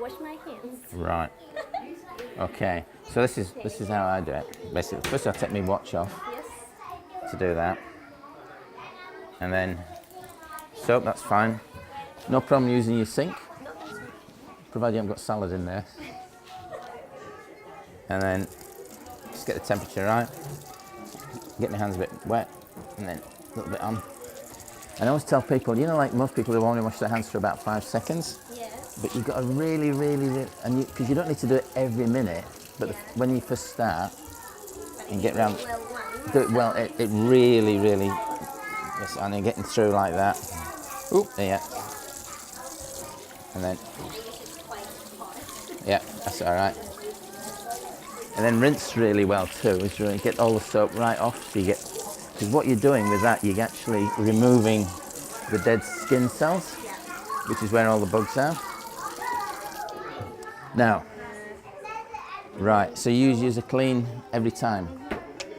wash my hands. Right. Okay. So this is how I do it. Basically, first I take my watch off Yes. to do that, and then soap. That's fine. No problem using your sink, provided you haven't got salad in there. And then just get the temperature right. Get my hands a bit wet, and then a little bit on. And I always tell people, you know, like most people who only wash their hands for about 5 seconds. Yes. But you've got to really, and because you don't need to do it every minute, but when you first start and get round, do it well. It really, yes, and then getting through like that. Oop, yeah. And then, yeah, that's all right. And then rinse really well too. Is really get all the soap right off. So you get, because what you're doing with that, you're actually removing the dead skin cells, which is where all the bugs are. Now, right, so you use a clean every time.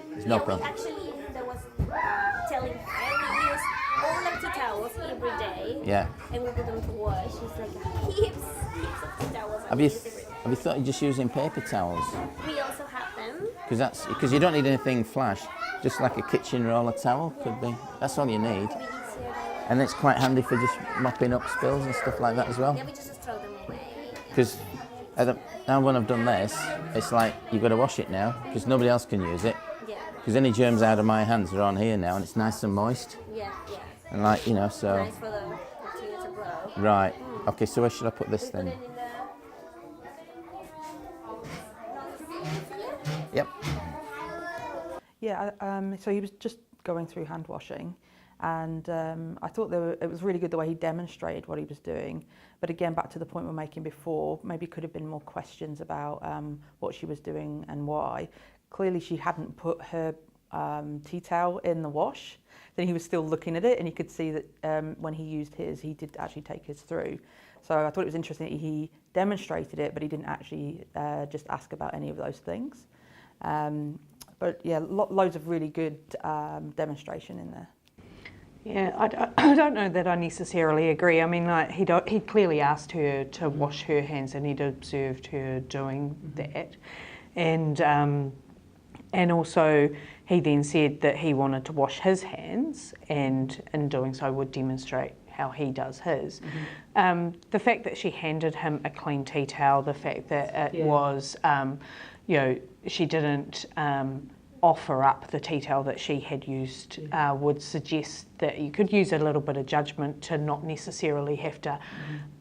There's no problem. Actually, there was telling her we use all our tea towels every day. Yeah. And we put them to wash. It's like heaps of tea towels. Have you thought of just using paper towels? We also have them. Because you don't need anything flash. Just like a kitchen roller towel could be. That's all you need. And it's quite handy for just mopping up spills and stuff like that as well. Yeah, we just throw them away. Because now when I've done this, it's like you've got to wash it now because nobody else can use it. Yeah. Because any germs out of my hands are on here now, and it's nice and moist. Yeah. And like, you know, so. Nice for the bacteria to grow. Right. Okay, so where should I put this then? Put it in the... Yep. Yeah, so he was just going through hand washing, and I thought it was really good the way he demonstrated what he was doing. But again, back to the point we were making before, maybe could have been more questions about what she was doing and why. Clearly she hadn't put her tea towel in the wash. Then he was still looking at it, and you could see that when he used his, he did actually take his through. So I thought it was interesting that he demonstrated it, but he didn't actually just ask about any of those things. But yeah, loads of really good demonstration in there. Yeah, I don't know that I necessarily agree. I mean, like he clearly asked her to wash her hands, and he'd observed her doing that, and also he then said that he wanted to wash his hands, and in doing so would demonstrate how he does his. The fact that she handed him a clean tea towel, the fact that it was, you know, she didn't offer up the tea towel that she had used would suggest that you could use a little bit of judgment to not necessarily have to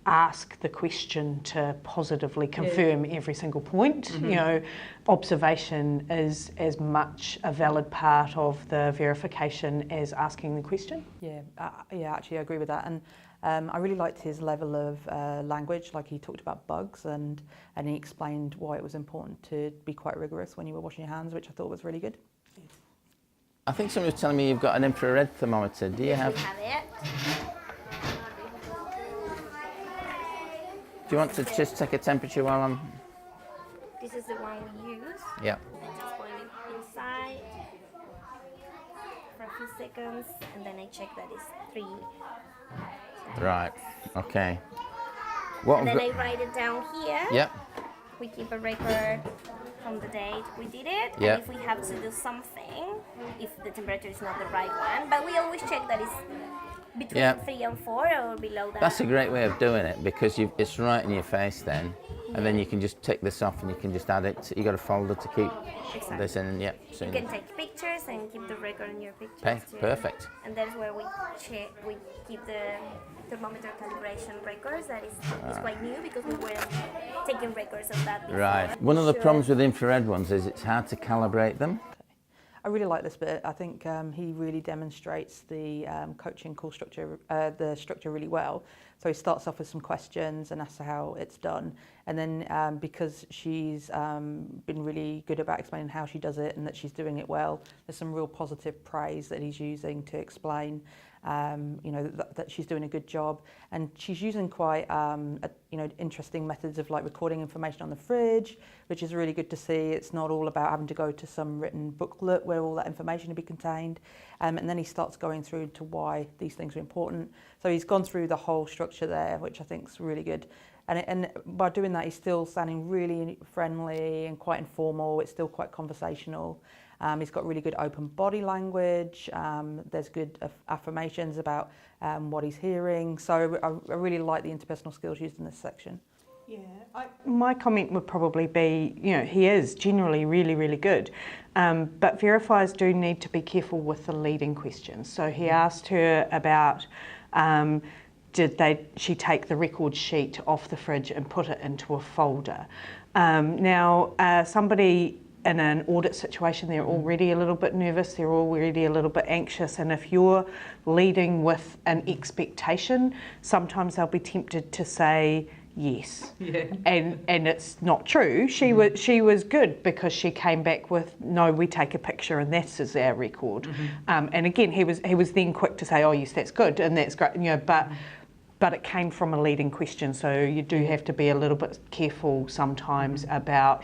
ask the question to positively confirm every single point. You know, observation is as much a valid part of the verification as asking the question. Yeah, actually I agree with that. And I really liked his level of language, like he talked about bugs and he explained why it was important to be quite rigorous when you were washing your hands, which I thought was really good. I think somebody was telling me you've got an infrared thermometer. Do you have? We have it. Do you want to just take a temperature while I'm? This is the one we use. Yeah. I just put it inside for a few seconds, and then I check that it's 3. Right. Okay. And then I write it down here. Yep. We keep a record from the date we did it. Yep. And if we have to do something, if the temperature is not the right one, but we always check that it's between 3 and 4 or below that. That's a great way of doing it because it's right in your face then, and then you can just take this off and you can just add it. You got a folder to keep this in. Yeah. So you can take pictures and keep the record in your pictures too. Perfect. And that's where we keep the thermometer calibration records. That is quite new because we weren't taking records of that before. Right. One of the problems with infrared ones is it's hard to calibrate them. I really like this bit. I think he really demonstrates the coaching call structure, the structure really well. So he starts off with some questions and asks how it's done. And then because she's been really good about explaining how she does it and that she's doing it well, there's some real positive praise that he's using to explain you know, that she's doing a good job. And she's using quite, you know, interesting methods of like recording information on the fridge, which is really good to see. It's not all about having to go to some written booklet where all that information will be contained. And then he starts going through to why these things are important. So he's gone through the whole structure there, which I think is really good. And by doing that, he's still sounding really friendly and quite informal. It's still quite conversational. He's got really good open body language. There's good affirmations about what he's hearing. So I really like the interpersonal skills used in this section. Yeah, my comment would probably be, he is generally really, really good, but verifiers do need to be careful with the leading questions. So he asked her about did she take the record sheet off the fridge and put it into a folder. Now, somebody in an audit situation, they're already a little bit nervous, they're already a little bit anxious, and if you're leading with an expectation, sometimes they'll be tempted to say yes. Yeah. And it's not true. She was good because she came back with, no, we take a picture and this is our record. And again, he was then quick to say, oh yes, that's good and that's great, but it came from a leading question, so you do have to be a little bit careful sometimes about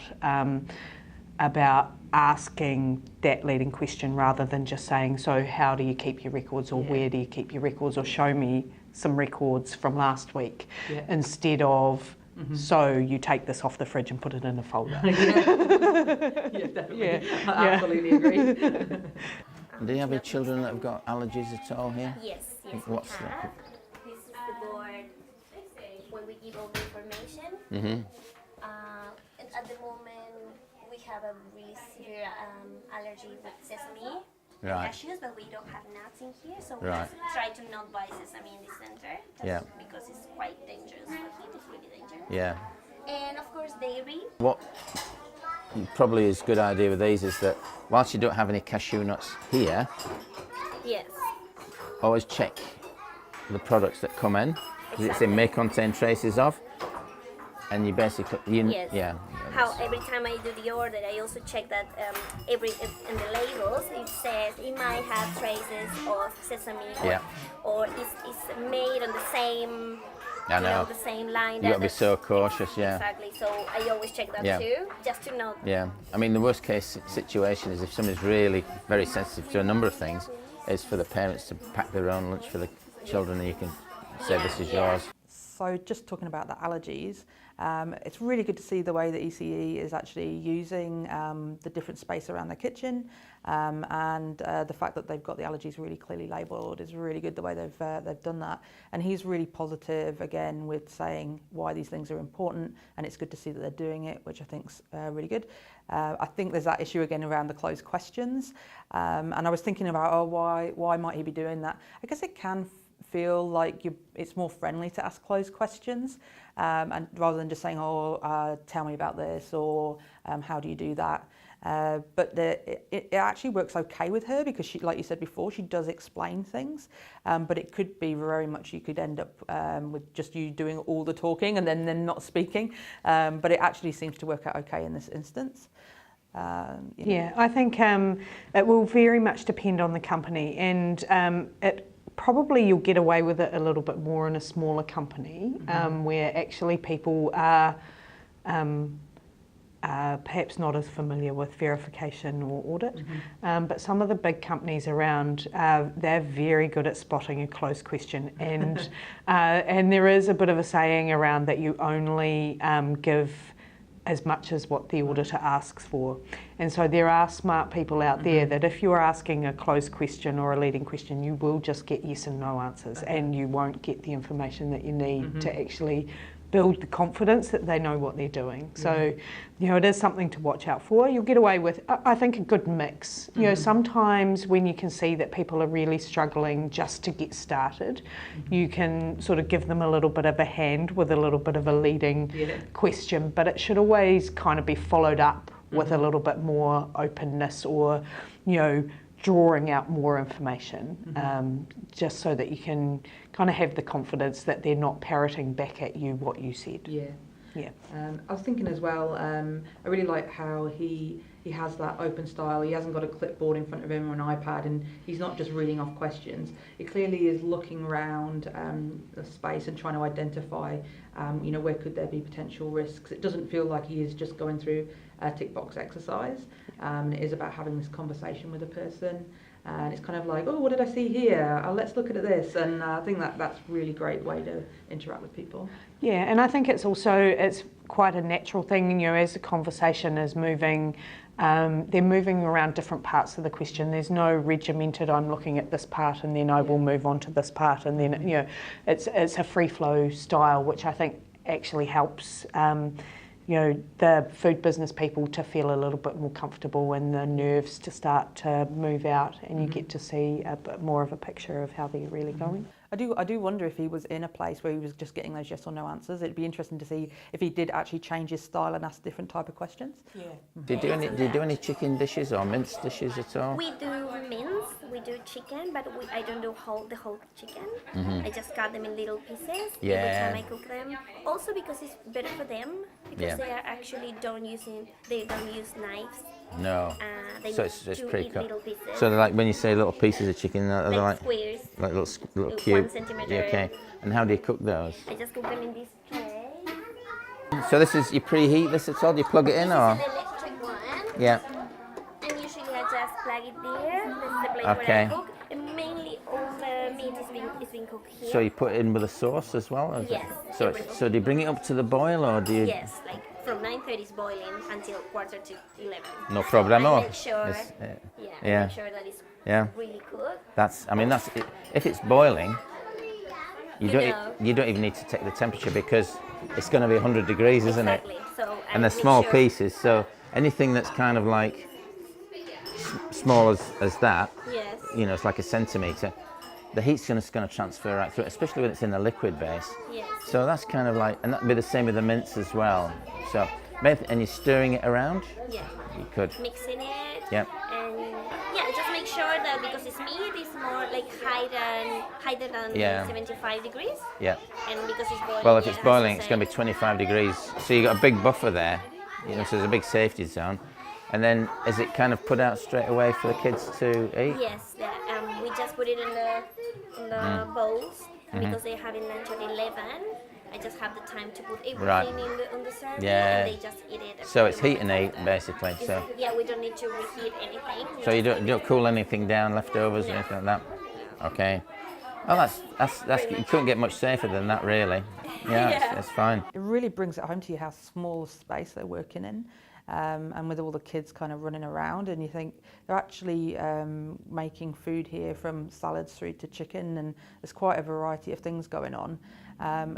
asking that leading question rather than just saying, so how do you keep your records, or where do you keep your records, or show me some records from last week, instead of, so you take this off the fridge and put it in a folder. Yeah, definitely. I absolutely agree. Do you have any children that have got allergies at all here? Yes, What's we have. that? This is the board where we give all the information. Mm-hmm. And at the moment, we have a really severe allergy with sesame. Right. Cashews, but we don't have nuts in here, so we Right. try to not buy sesame in the center. Yeah. Because it's quite dangerous. For heat is really dangerous. Yeah. And of course, dairy. What probably is a good idea with these is that whilst you don't have any cashew nuts here, Yes. always check the products that come in, because it's in may contain traces of, and you basically, Yes. yeah. How every time I do the order, I also check that in the labels it says it might have traces of sesame, or it's made on the same, I know. the same line. You got to be so cautious, yeah. Exactly. So I always check that too, just to know. Yeah, I mean the worst case situation is if somebody's really very sensitive to a number of things, is for the parents to pack their own lunch for the children, and you can say this is yours. So just talking about the allergies, it's really good to see the way that ECE is actually using the different space around the kitchen, and the fact that they've got the allergies really clearly labelled is really good, the way they've done that. And he's really positive again with saying why these things are important, and it's good to see that they're doing it, which I think's really good. I think there's that issue again around the closed questions, and I was thinking about why might he be doing that? I guess it can feel like it's more friendly to ask closed questions, and rather than just saying, tell me about this, or how do you do that? But it actually works okay with her, because she, like you said before, she does explain things, but it could be very much, you could end up with just you doing all the talking and then not speaking, but it actually seems to work out okay in this instance. Yeah, I think it will very much depend on the company, and probably you'll get away with it a little bit more in a smaller company, where actually people are perhaps not as familiar with verification or audit, but some of the big companies around, they're very good at spotting a closed question, and there is a bit of a saying around that you only give as much as what the auditor asks for. And so there are smart people out there that if you're asking a closed question or a leading question, you will just get yes and no answers, and you won't get the information that you need to actually build the confidence that they know what they're doing. So, it is something to watch out for. You'll get away with, I think, a good mix. Sometimes when you can see that people are really struggling just to get started, you can sort of give them a little bit of a hand with a little bit of a leading question, but it should always kind of be followed up with a little bit more openness, or, drawing out more information, just so that you can kind of have the confidence that they're not parroting back at you what you said. Yeah. I was thinking as well, I really like how he has that open style. He hasn't got a clipboard in front of him or an iPad, and he's not just reading off questions. He clearly is looking around the space and trying to identify, where could there be potential risks. It doesn't feel like he is just going through a tick box exercise. It is about having this conversation with a person. And it's kind of like, oh, what did I see here? Oh, let's look at this. And I think that's a really great way to interact with people. Yeah, and I think it's quite a natural thing, as the conversation is moving, they're moving around different parts of the question. There's no regimented, I'm looking at this part and then I will move on to this part, and then, it's a free flow style, which I think actually helps the food business people to feel a little bit more comfortable and the nerves to start to move out, and you get to see a bit more of a picture of how they're really going. I do wonder if he was in a place where he was just getting those yes or no answers. It'd be interesting to see if he did actually change his style and ask different type of questions. Yeah. Do you do any chicken dishes or minced dishes at all? We do mince, we do chicken, but I don't do the whole chicken. I just cut them in little pieces every time I cook them. Also because it's better for them, because they don't use knives. No. They So need it's to pretty eat cut. little pieces. So they're like, when you say little pieces of chicken, are they like squares. like little 1 cubes? centimeter. Yeah, okay. And how do you cook those? I just cook them in this tray. So this is, you preheat this at all? Do you plug it in or? This is an electric one. Yeah. And usually I just plug it there. This is the place Okay. where I cook. And mainly all the meat is being cooked here. So you put it in with a sauce as well? Or is Yes. it? So do you bring it up to the boil or do you? Yes, like from 9:30 is boiling until 11:15. No problemo. I make sure, It's, I make sure that it's really cooked. That's if it's boiling, you You don't know. you don't even need to take the temperature because it's going to be 100 degrees, isn't it? Exactly. So I And they're make small sure- pieces, so anything that's kind of like small as that, Yes. it's like a centimetre, the heat's just going to transfer right through it, especially when it's in a liquid base. Yes. So that's kind of like, and that'd be the same with the mince as well. So, and you're stirring it around? Yeah. You could. Mixing it. Yep. And just make sure that because it's meat, it's more like higher than Yeah. 75 degrees. Yeah. And because it's boiling. Well, if it it's has boiling, the it's going to be same- 25 degrees. So you've got a big buffer there, so there's a big safety zone. And then is it kind of put out straight away for the kids to eat? Yes, we just put it in the bowls because they're having lunch at 11. I just have the time to put everything Right. on the serving, Yeah. and they just eat it. So it's heat and eat, basically. So We don't need to reheat anything. so you don't cool anything down, leftovers or anything like that? Okay. Oh, that's you couldn't get much safer than that, really. Yeah, it's fine. It really brings it home to you how small a space they're working in. And with all the kids kind of running around, and you think they're actually making food here from salads through to chicken, and there's quite a variety of things going on.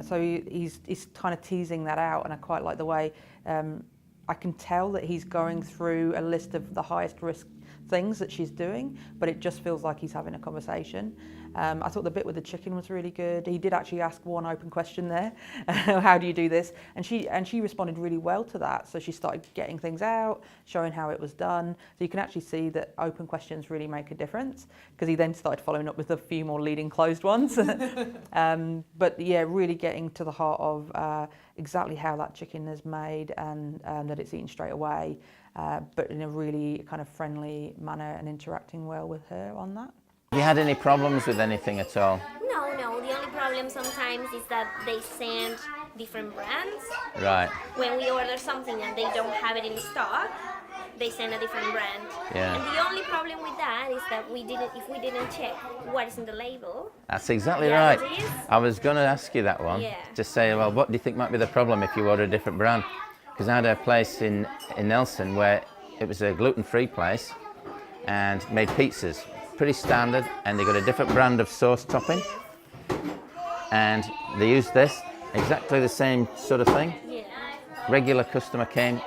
So he's kind of teasing that out, and I quite like the way I can tell that he's going through a list of the highest risk things that she's doing, but it just feels like he's having a conversation. I thought the bit with the chicken was really good. He did actually ask one open question there, how do you do this? And she responded really well to that. So she started getting things out, showing how it was done. So you can actually see that open questions really make a difference, because he then started following up with a few more leading closed ones. But yeah, really getting to the heart of exactly how that chicken is made, and that it's eaten straight away, but in a really kind of friendly manner, and interacting well with her on that. Have you had any problems with anything at all? No. The only problem sometimes is that they send different brands. Right. When we order something and they don't have it in stock, they send a different brand. Yeah. And the only problem with that is that if we didn't check what is in the label. That's exactly Yeah, right. it is. I was going to ask you that one. Yeah. To say, well, what do you think might be the problem if you order a different brand? Because I had a place in Nelson where it was a gluten-free place and made pizzas. Pretty standard, and they got a different brand of sauce topping, and they used this, exactly the same sort of thing. Yeah. Regular customer came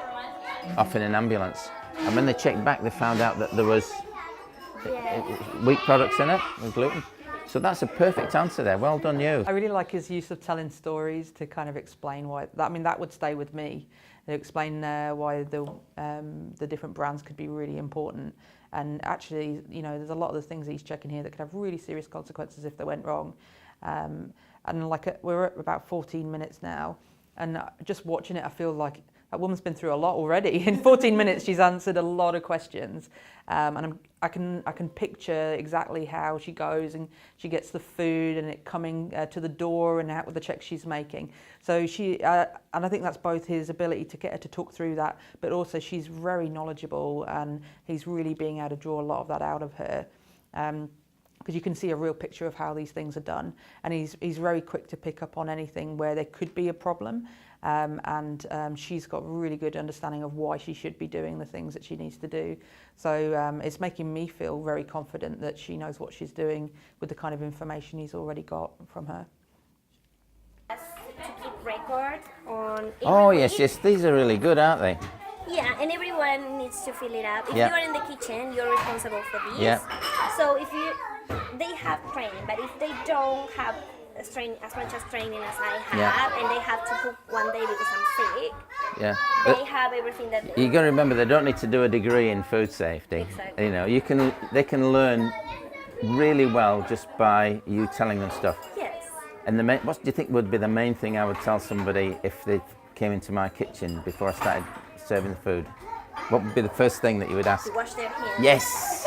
off in an ambulance, and when they checked back, they found out that there was wheat products in it with gluten. So that's a perfect answer there. Well done, you. I really like his use of telling stories to kind of explain why. That would stay with me. To explain why the different brands could be really important. And actually, there's a lot of the things he's checking here that could have really serious consequences if they went wrong. And we're at about 14 minutes now, and just watching it, I feel like that woman's been through a lot already. In 14 minutes, she's answered a lot of questions, and I can picture exactly how she goes and she gets the food and it coming to the door and out with the checks she's making. So and I think that's both his ability to get her to talk through that, but also she's very knowledgeable, and he's really being able to draw a lot of that out of her. because you can see a real picture of how these things are done, and he's very quick to pick up on anything where there could be a problem, and she's got really good understanding of why she should be doing the things that she needs to do. So it's making me feel very confident that she knows what she's doing with the kind of information he's already got from her. To keep record on. Oh yes, these are really good, aren't they? Yeah, and everyone needs to fill it up. If Yeah. you are in the kitchen, you're responsible for these. Yeah. So they have training, but if they don't have as much as training as I have, Yeah. and they have to cook one day because I'm sick, Yeah. they have everything that they You got to remember, they don't need to do a degree in food safety. Exactly. You know, they can learn really well just by you telling them stuff. Yes. And what do you think would be the main thing I would tell somebody if they came into my kitchen before I started serving the food? What would be the first thing that you would ask? To wash their hands. Yes.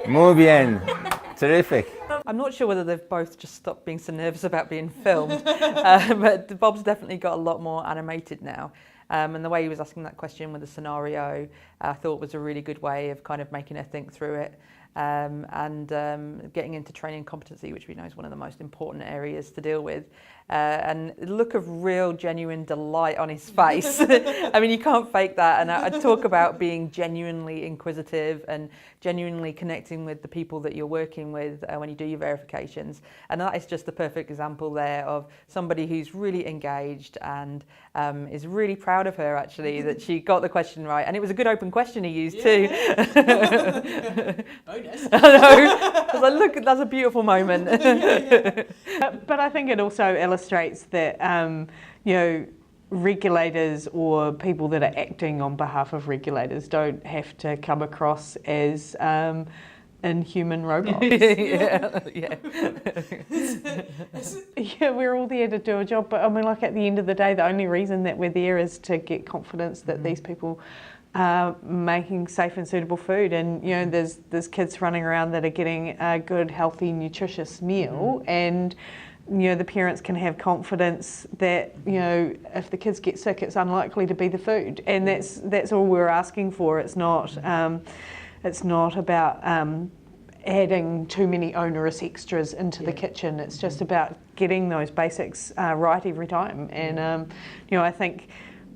Muy bien. Terrific. I'm not sure whether they've both just stopped being so nervous about being filmed, but Bob's definitely got a lot more animated now. And the way he was asking that question with the scenario, I thought was a really good way of kind of making her think through it. And getting into training competency, which we know is one of the most important areas to deal with. And the look of real, genuine delight on his face. I mean, you can't fake that. And I talk about being genuinely inquisitive and genuinely connecting with the people that you're working with when you do your verifications. And that is just the perfect example there of somebody who's really engaged and is really proud of her, actually, that she got the question right. And it was a good open question he used too. Bonus. I know. I was like, look, that's a beautiful moment. But I think it also illustrates that, you know, regulators or people that are acting on behalf of regulators don't have to come across as inhuman robots. Yeah. Yeah, we're all there to do a job, but I mean, like at the end of the day, the only reason that we're there is to get confidence that these people are making safe and suitable food. And, you know, there's kids running around that are getting a good, healthy, nutritious meal, and you know, the parents can have confidence that, you know, if the kids get sick, it's unlikely to be the food, and that's all we're asking for. It's not about adding too many onerous extras into the kitchen. It's just about getting those basics right every time. And you know, I think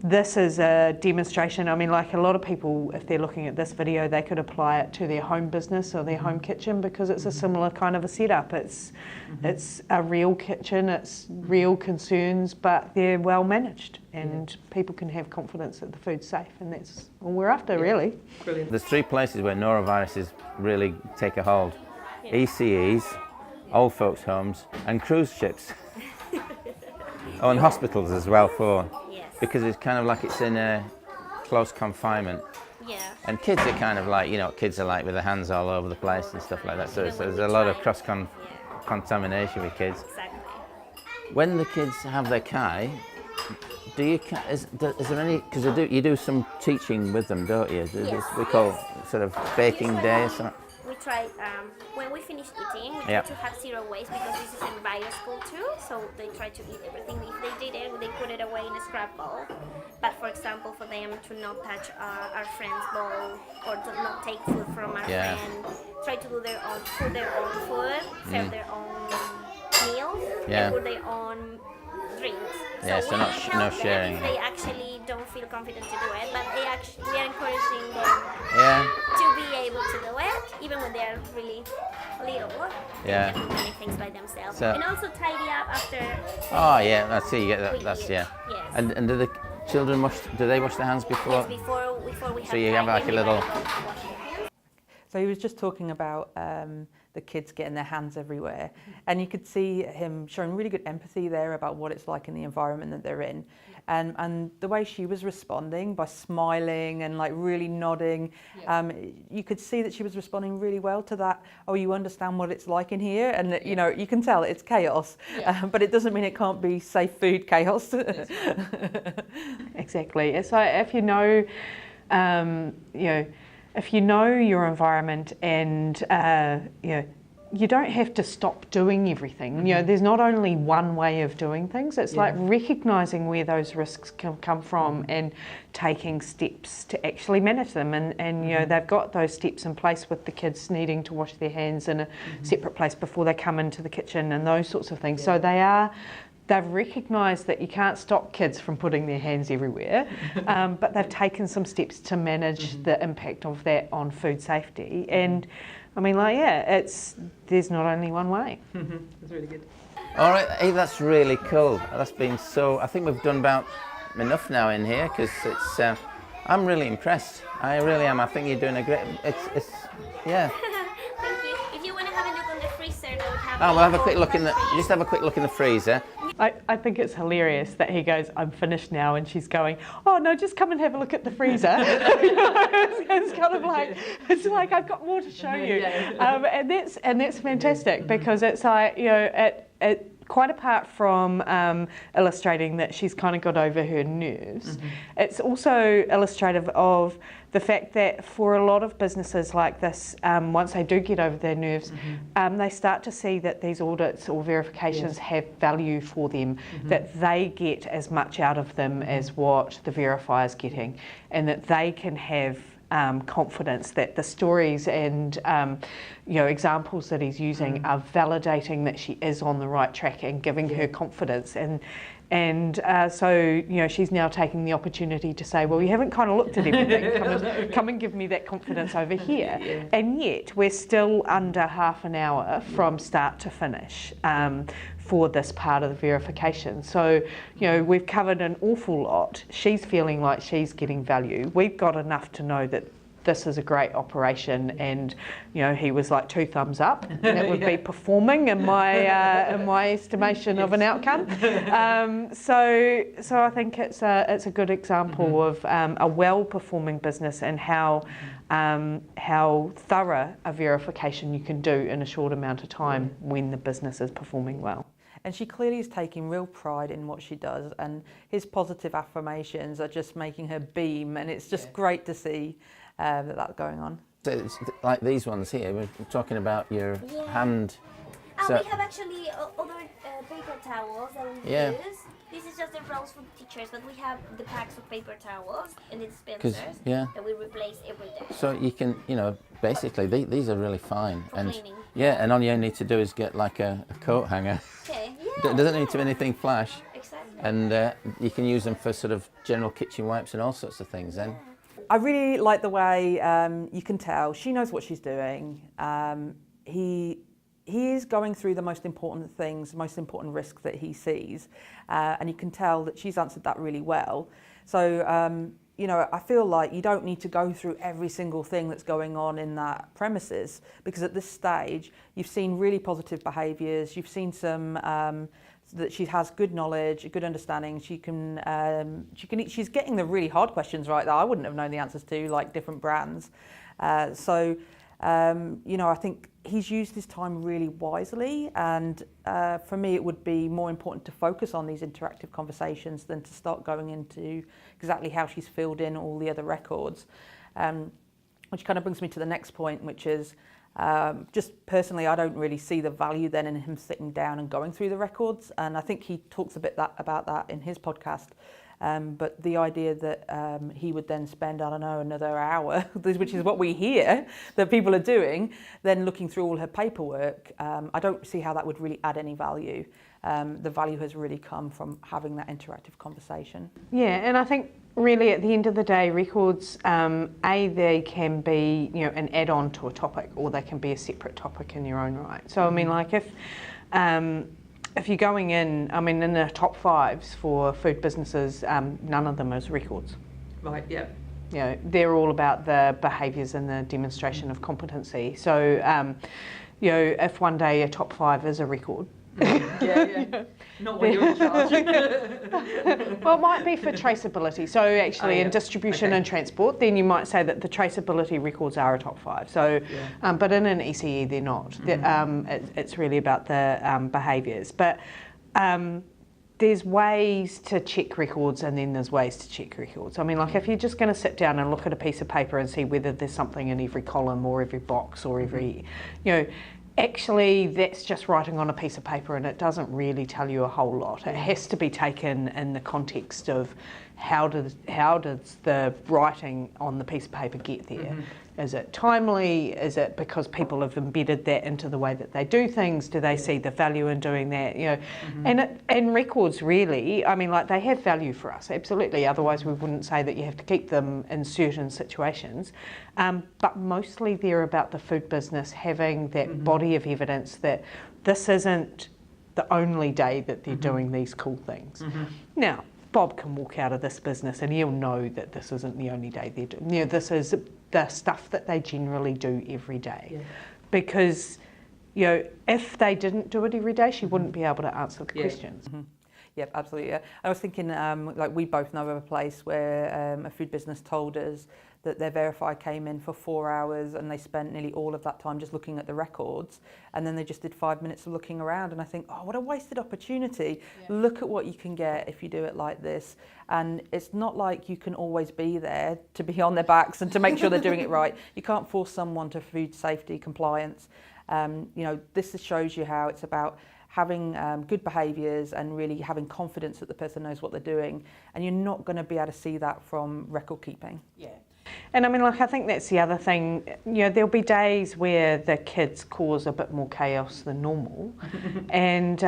this is a demonstration. I mean, like a lot of people, if they're looking at this video, they could apply it to their home business or their home kitchen, because it's a similar kind of a setup. It's a real kitchen, it's real concerns, but they're well managed, and people can have confidence that the food's safe, and that's all we're after, really. Brilliant. There's 3 places where noroviruses really take a hold. ECEs, old folks' homes, and cruise ships. Oh, and hospitals as well, because it's kind of like it's in a close confinement. Yeah. And kids are kind of like, you know, kids are like with their hands all over the place and stuff like that. So there's a lot of contamination with kids. Exactly. When the kids have their kai, is there any, because you do some teaching with them, don't you? We call sort of baking day or something. We try, when we finish eating, we try to have 0 waste, because this is in bio school too, so they try to eat everything. If they did it, they put it away in a scrap bowl. But for example, for them to not touch our friend's bowl, or to not take food from our friend, try to do their own food, serve their own meals, and put their own drinks. Yeah, so not no sharing. If they actually don't feel confident to do it, but we are encouraging them to be able to do it, even when they are really little. They can do many things by themselves. And also tidy up after. Oh yeah, that's it. You get that. That's Yes. And do the children wash? Do they wash their hands before? Yes, before we have. So you have like a little. So he was just talking about the kids getting their hands everywhere, and you could see him showing really good empathy there about what it's like in the environment that they're in, and the way she was responding by smiling and like really nodding, you could see that she was responding really well to that. Oh, you understand what it's like in here, and you know, you can tell it's chaos, but it doesn't mean it can't be safe food chaos. Exactly. So if you know, you know, if you know your environment and you know, you don't have to stop doing everything. You know, there's not only one way of doing things. It's like recognising where those risks can come from and taking steps to actually manage them. And you know, they've got those steps in place with the kids needing to wash their hands in a separate place before they come into the kitchen and those sorts of things. So they've recognised that you can't stop kids from putting their hands everywhere, but they've taken some steps to manage the impact of that on food safety. And I mean, like, there's not only one way. That's really good. All right, hey, that's really cool. That's been so. I think we've done about enough now in here because it's. I'm really impressed. I really am. I think you're doing a great. It's yeah. Thank you. If you want to have a look on the freezer, that we have. Oh, we'll have a quick look in the. Just have a quick look in the freezer. I think it's hilarious that he goes, I'm finished now, and she's going, oh no, just come and have a look at the freezer. It's kind of like, it's like I've got more to show you. And that's fantastic because it's like, you know, it quite apart from illustrating that she's kind of got over her nerves, it's also illustrative of the fact that for a lot of businesses like this, once they do get over their nerves, they start to see that these audits or verifications have value for them, that they get as much out of them as what the verifier's getting, and that they can have confidence that the stories and you know, examples that he's using are validating that she is on the right track and giving her confidence. And so, you know, she's now taking the opportunity to say, well, you haven't kind of looked at everything. Come and give me that confidence over here. And yet we're still under half an hour from start to finish for this part of the verification. So, you know, we've covered an awful lot. She's feeling like she's getting value. We've got enough to know that this is a great operation, and you know, he was like 2 thumbs up. That would be performing in my estimation of an outcome. So I think it's a good example of a well-performing business and how thorough a verification you can do in a short amount of time when the business is performing well. And she clearly is taking real pride in what she does, and his positive affirmations are just making her beam, and it's just great to see that's going on. So it's like these ones here, we're talking about your hand. So we have actually other paper towels that we use. This is just the rolls for the teachers, but we have the packs of paper towels and the dispensers that we replace every day. So you can, you know, basically these are really fine. For cleaning. Yeah, and all you need to do is get like a coat hanger. Okay, Doesn't need to be anything flash. Exactly. And you can use them for sort of general kitchen wipes and all sorts of things then. I really like the way you can tell she knows what she's doing. He is going through the most important things, the most important risks that he sees, and you can tell that she's answered that really well. So, you know, I feel like you don't need to go through every single thing that's going on in that premises, because at this stage you've seen really positive behaviours, you've seen some that she has good knowledge, a good understanding. She's getting the really hard questions right that I wouldn't have known the answers to, like different brands. You know, I think he's used his time really wisely, and for me it would be more important to focus on these interactive conversations than to start going into exactly how she's filled in all the other records, which kind of brings me to the next point, which is just personally I don't really see the value then in him sitting down and going through the records, and I think he talks a bit about that in his podcast. But the idea that he would then spend, I don't know, another hour, which is what we hear that people are doing, then looking through all her paperwork, I don't see how that would really add any value. The value has really come from having that interactive conversation. Yeah, and I think really at the end of the day, records, they can be, you know, an add-on to a topic, or they can be a separate topic in their own right. So I mean, like if you're going in, I mean, in the top 5s for food businesses, none of them is records. Right, yeah. You know, they're all about the behaviours and the demonstration of competency. So, you know, if one day a top 5 is a record. Yeah. Not when you're in charge. Well, it might be for traceability. So actually in distribution and transport, then you might say that the traceability records are a top 5. So, but in an ECE, they're not. It's really about the behaviours. But there's ways to check records, and then there's ways to check records. I mean, like if you're just going to sit down and look at a piece of paper and see whether there's something in every column or every box or every, you know, actually that's just writing on a piece of paper and it doesn't really tell you a whole lot. It has to be taken in the context of how does the writing on the piece of paper get there? Is it timely? Is it because people have embedded that into the way that they do things? Do they see the value in doing that? You know, and records really, I mean, like they have value for us, absolutely. Otherwise, we wouldn't say that you have to keep them in certain situations. But mostly they're about the food business having that body of evidence that this isn't the only day that they're doing these cool things. Now, Bob can walk out of this business and he'll know that this isn't the only day they're doing. You know, this is the stuff that they generally do every day. Because, you know, if they didn't do it every day, she wouldn't be able to answer the questions. Yep, absolutely. Yeah. I was thinking, like we both know of a place where a food business told us that their verifier came in for 4 hours and they spent nearly all of that time just looking at the records, and then they just did 5 minutes of looking around, and I think, oh, what a wasted opportunity. Look at what you can get if you do it like this. And it's not like you can always be there to be on their backs and to make sure they're doing it right. You can't force someone to food safety compliance. You know, this shows you how it's about having good behaviours and really having confidence that the person knows what they're doing, and you're not going to be able to see that from record keeping. And I mean, like, I think that's the other thing, you know, there'll be days where the kids cause a bit more chaos than normal. And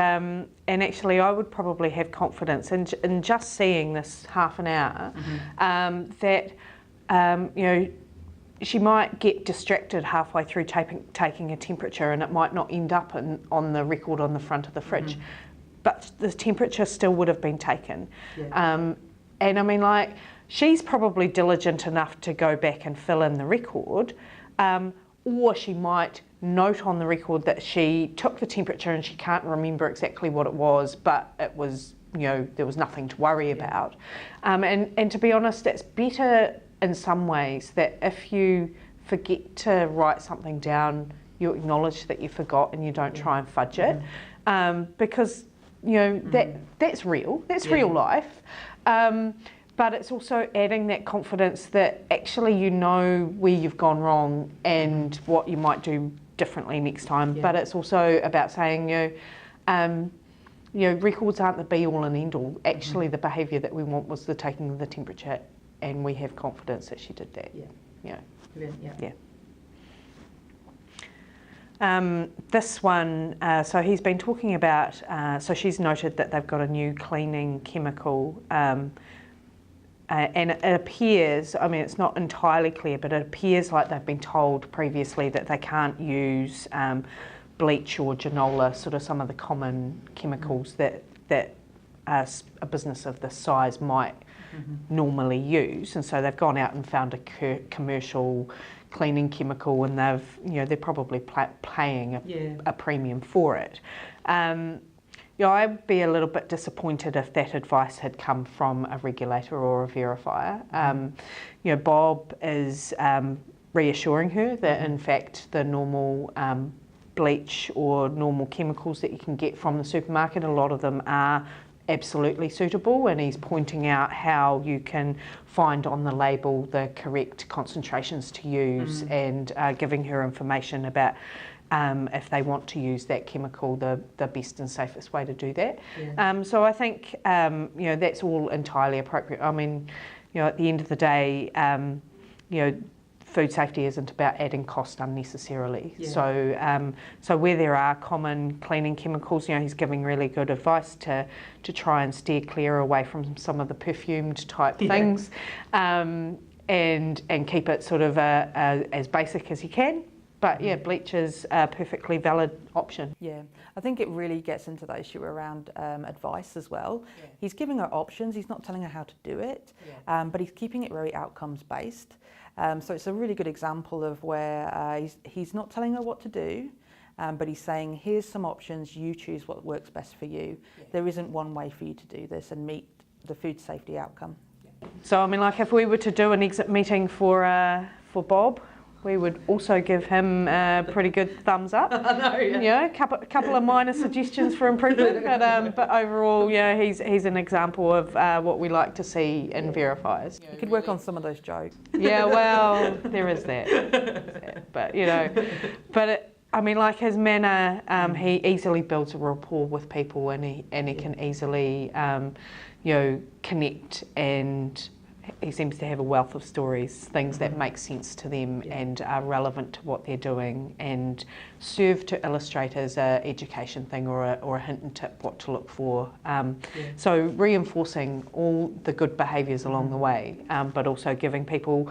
actually I would probably have confidence in just seeing this half an hour, that, you know, she might get distracted halfway through taking a temperature and it might not end up on the record on the front of the fridge. But the temperature still would have been taken. And I mean, like, she's probably diligent enough to go back and fill in the record, or she might note on the record that she took the temperature and she can't remember exactly what it was, but it was, you know, there was nothing to worry about. And to be honest, it's better in some ways that if you forget to write something down, you acknowledge that you forgot and you don't try and fudge it, because, you know, that's real, that's real life. But it's also adding that confidence that actually you know where you've gone wrong and what you might do differently next time. But it's also about saying, you know, records aren't the be all and end all. Actually, the behaviour that we want was the taking of the temperature, and we have confidence that she did that. This one, so he's been talking about, so she's noted that they've got a new cleaning chemical, and it appears, I mean, it's not entirely clear, but it appears like they've been told previously that they can't use bleach or genola, sort of some of the common chemicals that a business of this size might normally use. And so they've gone out and found a commercial cleaning chemical, and they're probably paying a premium for it. You know, I'd be a little bit disappointed if that advice had come from a regulator or a verifier. You know, Bob is reassuring her that in fact the normal bleach or normal chemicals that you can get from the supermarket, a lot of them are absolutely suitable, and he's pointing out how you can find on the label the correct concentrations to use, and giving her information about if they want to use that chemical, the best and safest way to do that. So I think, you know, that's all entirely appropriate. I mean, you know, at the end of the day, you know, food safety isn't about adding cost unnecessarily. So where there are common cleaning chemicals, you know, he's giving really good advice to try and steer clear away from some of the perfumed type things, and keep it sort of as basic as you can. But yeah, bleach is a perfectly valid option. Yeah, I think it really gets into that issue around advice as well. He's giving her options, he's not telling her how to do it, but he's keeping it very outcomes based. So it's a really good example of where he's not telling her what to do, but he's saying, here's some options, you choose what works best for you. There isn't one way for you to do this and meet the food safety outcome. So I mean, like, if we were to do an exit meeting for Bob, we would also give him a pretty good thumbs up. I know, yeah. You know, a couple of minor suggestions for improvement, but overall, yeah, he's an example of what we like to see in verifiers. You could work on some of those jokes. Yeah, well, there is that. But you know, but I mean, like his manner, he easily builds a rapport with people, and he can easily, connect, and he seems to have a wealth of stories, things that make sense to them and are relevant to what they're doing, and serve to illustrate as a education thing or a hint and tip what to look for. So reinforcing all the good behaviours along the way, but also giving people,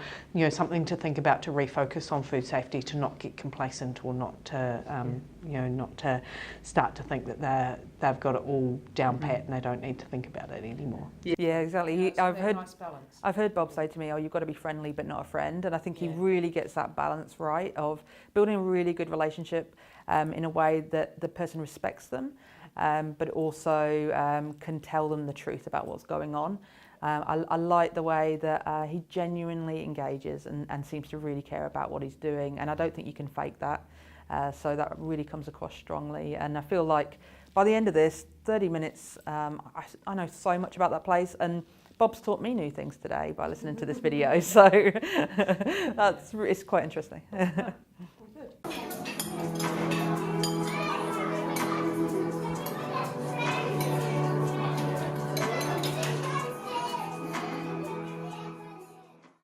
something to think about, to refocus on food safety, to not get complacent, or not to, not to start to think that they've got it all down pat and they don't need to think about it anymore. Yeah, exactly. It's a very nice balance. I've heard Bob say to me, you've got to be friendly but not a friend. And I think he really gets that balance right of building a really good relationship in a way that the person respects them, but also can tell them the truth about what's going on. I like the way that he genuinely engages and seems to really care about what he's doing. And I don't think you can fake that. So that really comes across strongly. And I feel like by the end of this 30 minutes, I know so much about that place, and Bob's taught me new things today by listening to this video, so it's quite interesting.